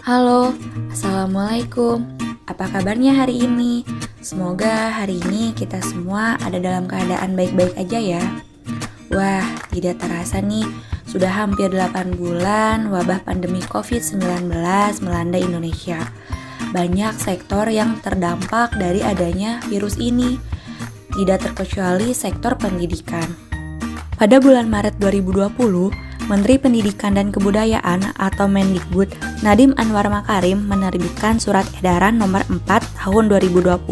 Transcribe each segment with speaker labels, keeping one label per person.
Speaker 1: Halo, Assalamualaikum. Apa kabarnya hari ini? Semoga hari ini kita semua ada dalam keadaan baik-baik aja ya. Wah, tidak terasa nih, sudah hampir 8 bulan wabah pandemi COVID-19 melanda Indonesia. Banyak sektor yang terdampak dari adanya virus ini, tidak terkecuali sektor pendidikan. Pada bulan Maret 2020, Menteri Pendidikan dan Kebudayaan atau Mendikbud Nadiem Anwar Makarim menerbitkan Surat Edaran Nomor 4 Tahun 2020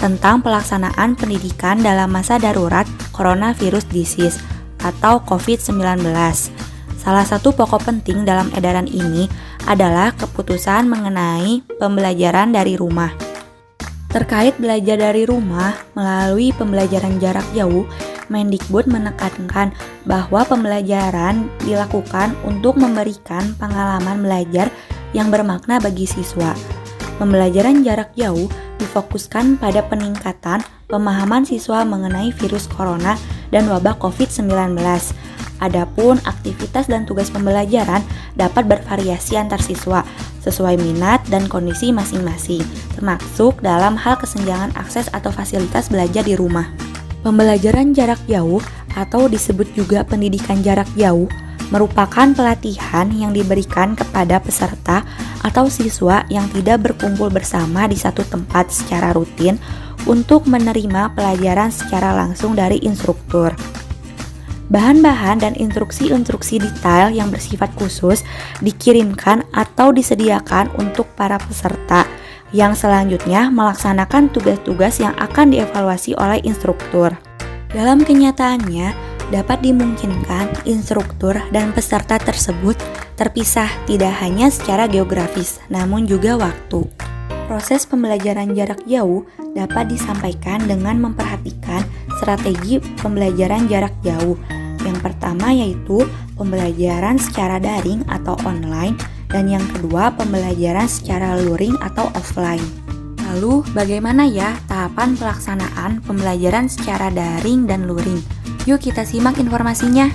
Speaker 1: tentang pelaksanaan pendidikan dalam masa darurat Coronavirus Disease atau COVID-19. Salah satu pokok penting dalam edaran ini adalah keputusan mengenai pembelajaran dari rumah. Terkait belajar dari rumah melalui pembelajaran jarak jauh, Mendikbud menekankan bahwa pembelajaran dilakukan untuk memberikan pengalaman belajar yang bermakna bagi siswa. Pembelajaran jarak jauh difokuskan pada peningkatan pemahaman siswa mengenai virus corona dan wabah COVID-19. Adapun aktivitas dan tugas pembelajaran dapat bervariasi antar siswa sesuai minat dan kondisi masing-masing, termasuk dalam hal kesenjangan akses atau fasilitas belajar di rumah. Pembelajaran jarak jauh atau disebut juga pendidikan jarak jauh merupakan pelatihan yang diberikan kepada peserta atau siswa yang tidak berkumpul bersama di satu tempat secara rutin untuk menerima pelajaran secara langsung dari instruktur. Bahan-bahan dan instruksi-instruksi detail yang bersifat khusus dikirimkan atau disediakan untuk para peserta yang selanjutnya melaksanakan tugas-tugas yang akan dievaluasi oleh instruktur. Dalam kenyataannya, dapat dimungkinkan instruktur dan peserta tersebut terpisah tidak hanya secara geografis, namun juga waktu. Proses pembelajaran jarak jauh dapat disampaikan dengan memperhatikan strategi pembelajaran jarak jauh. Yang pertama yaitu pembelajaran secara daring atau online, dan yang kedua pembelajaran secara luring atau offline. Lalu bagaimana ya tahapan pelaksanaan pembelajaran secara daring dan luring? Yuk kita simak informasinya.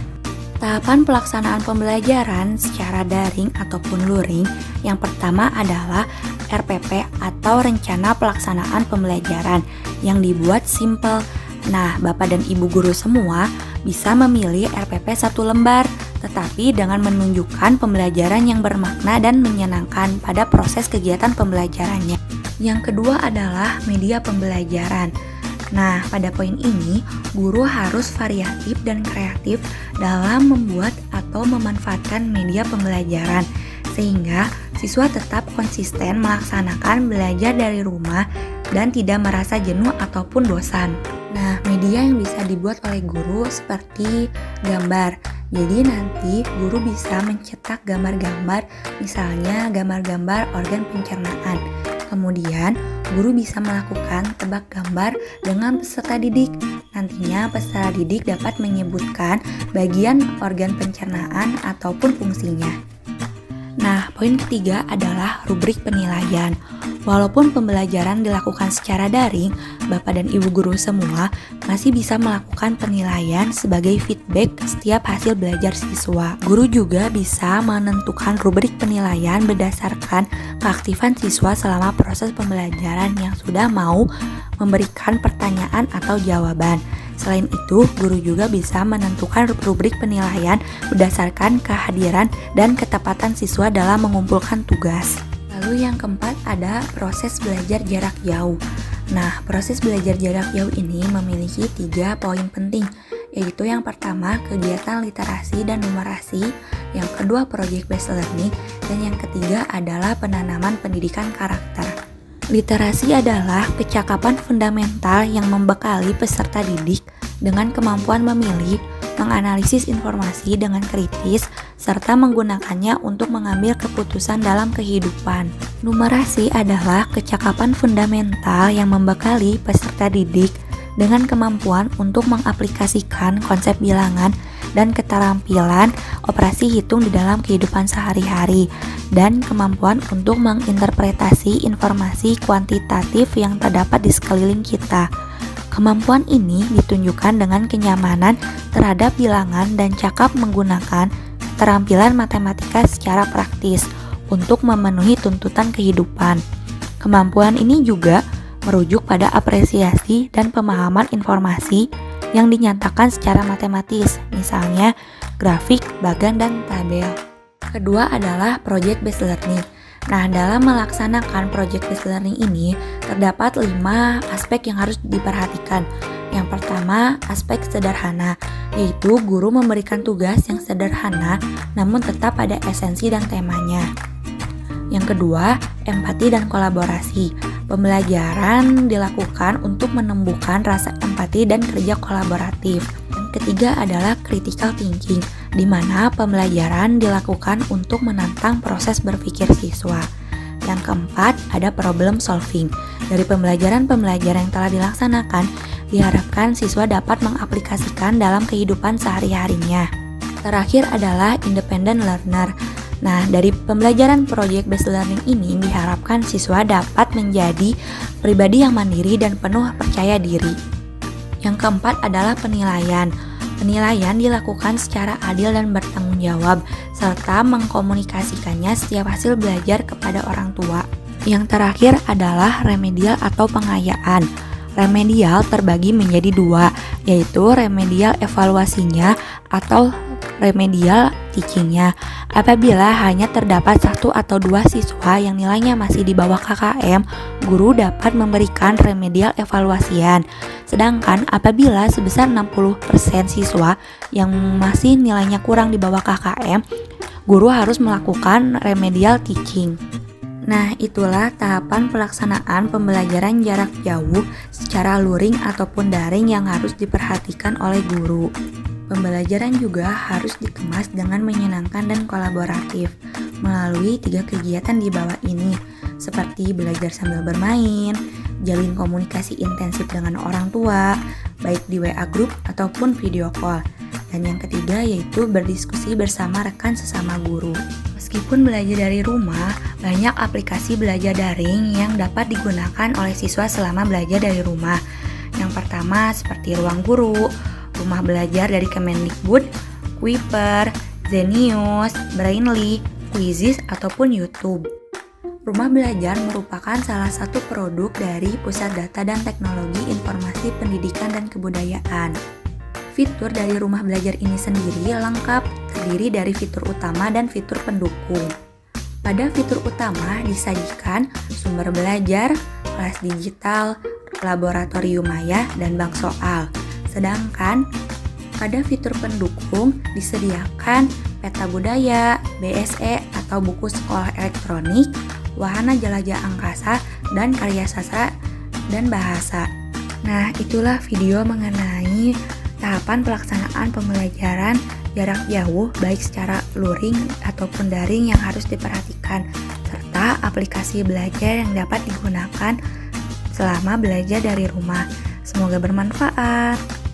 Speaker 1: Tahapan pelaksanaan pembelajaran secara daring ataupun luring yang pertama adalah RPP atau Rencana Pelaksanaan Pembelajaran yang dibuat simple. Nah, Bapak dan Ibu guru semua bisa memilih RPP 1 lembar, tetapi dengan menunjukkan pembelajaran yang bermakna dan menyenangkan pada proses kegiatan pembelajarannya. Yang kedua adalah media pembelajaran. Nah, pada poin ini, guru harus variatif dan kreatif dalam membuat atau memanfaatkan media pembelajaran, sehingga siswa tetap konsisten melaksanakan belajar dari rumah dan tidak merasa jenuh ataupun bosan. Nah, media yang bisa dibuat oleh guru seperti gambar. Jadi nanti guru bisa mencetak gambar-gambar, misalnya gambar-gambar organ pencernaan. Kemudian, guru bisa melakukan tebak gambar dengan peserta didik. Nantinya peserta didik dapat menyebutkan bagian organ pencernaan ataupun fungsinya. Nah, poin ketiga adalah rubrik penilaian. Walaupun pembelajaran dilakukan secara daring, Bapak dan Ibu guru semua masih bisa melakukan penilaian sebagai feedback setiap hasil belajar siswa. Guru juga bisa menentukan rubrik penilaian berdasarkan keaktifan siswa selama proses pembelajaran yang sudah mau memberikan pertanyaan atau jawaban. Selain itu, guru juga bisa menentukan rubrik penilaian berdasarkan kehadiran dan ketepatan siswa dalam mengumpulkan tugas. Lalu yang keempat ada proses belajar jarak jauh. Nah, proses belajar jarak jauh ini memiliki 3 poin penting, yaitu yang pertama kegiatan literasi dan numerasi, yang kedua project based learning, dan yang ketiga adalah penanaman pendidikan karakter. Literasi adalah kecakapan fundamental yang membekali peserta didik dengan kemampuan memilih, menganalisis informasi dengan kritis, serta menggunakannya untuk mengambil keputusan dalam kehidupan. Numerasi adalah kecakapan fundamental yang membekali peserta didik dengan kemampuan untuk mengaplikasikan konsep bilangan dan keterampilan operasi hitung di dalam kehidupan sehari-hari, dan kemampuan untuk menginterpretasi informasi kuantitatif yang terdapat di sekeliling kita. Kemampuan ini ditunjukkan dengan kenyamanan terhadap bilangan dan cakap menggunakan keterampilan matematika secara praktis. untuk memenuhi tuntutan kehidupan. Kemampuan ini juga merujuk pada apresiasi dan pemahaman informasi yang dinyatakan secara matematis, misalnya grafik, bagan, dan tabel. Kedua adalah project based learning. Nah, dalam melaksanakan project based learning ini terdapat 5 aspek yang harus diperhatikan. Yang pertama, aspek sederhana, yaitu guru memberikan tugas yang sederhana namun tetap pada esensi dan temanya. Yang kedua, empati dan kolaborasi. Pembelajaran dilakukan untuk menumbuhkan rasa empati dan kerja kolaboratif. Yang ketiga adalah critical thinking, di mana pembelajaran dilakukan untuk menantang proses berpikir siswa. Yang keempat, ada problem solving. Dari pembelajaran-pembelajaran yang telah dilaksanakan, diharapkan siswa dapat mengaplikasikan dalam kehidupan sehari-harinya. Terakhir adalah independent learner. Nah, dari pembelajaran project based learning ini diharapkan siswa dapat menjadi pribadi yang mandiri dan penuh percaya diri. Yang keempat adalah penilaian. Penilaian dilakukan secara adil dan bertanggung jawab, serta mengkomunikasikannya setiap hasil belajar kepada orang tua. Yang terakhir adalah remedial atau pengayaan. Remedial terbagi menjadi 2, yaitu remedial evaluasinya atau remedial teachingnya. Apabila hanya terdapat 1 atau 2 siswa yang nilainya masih di bawah KKM, guru dapat memberikan remedial evaluasian. Sedangkan apabila sebesar 60% siswa yang masih nilainya kurang di bawah KKM, guru harus melakukan remedial teaching. Nah, itulah tahapan pelaksanaan pembelajaran jarak jauh secara luring ataupun daring yang harus diperhatikan oleh guru. Pembelajaran juga harus dikemas dengan menyenangkan dan kolaboratif melalui 3 kegiatan di bawah ini, seperti belajar sambil bermain, jalin komunikasi intensif dengan orang tua, baik di WA group ataupun video call. Dan yang ketiga yaitu berdiskusi bersama rekan sesama guru. Meskipun belajar dari rumah, banyak aplikasi belajar daring yang dapat digunakan oleh siswa selama belajar dari rumah. Yang pertama seperti Ruang Guru, Rumah Belajar dari Kemendikbud, Kuiper, Zenius, Brainly, Quizizz, ataupun YouTube. Rumah Belajar merupakan salah satu produk dari Pusat Data dan Teknologi Informasi Pendidikan dan Kebudayaan. Fitur dari Rumah Belajar ini sendiri lengkap, terdiri dari fitur utama dan fitur pendukung. Pada fitur utama disajikan sumber belajar, kelas digital, laboratorium maya, dan bank soal. Sedangkan pada fitur pendukung disediakan peta budaya, BSE atau buku sekolah elektronik, wahana jelajah angkasa, dan karya sastra dan bahasa. Nah, itulah video mengenai tahapan pelaksanaan pembelajaran jarak jauh baik secara luring ataupun daring yang harus diperhatikan, serta aplikasi belajar yang dapat digunakan selama belajar dari rumah. Semoga bermanfaat.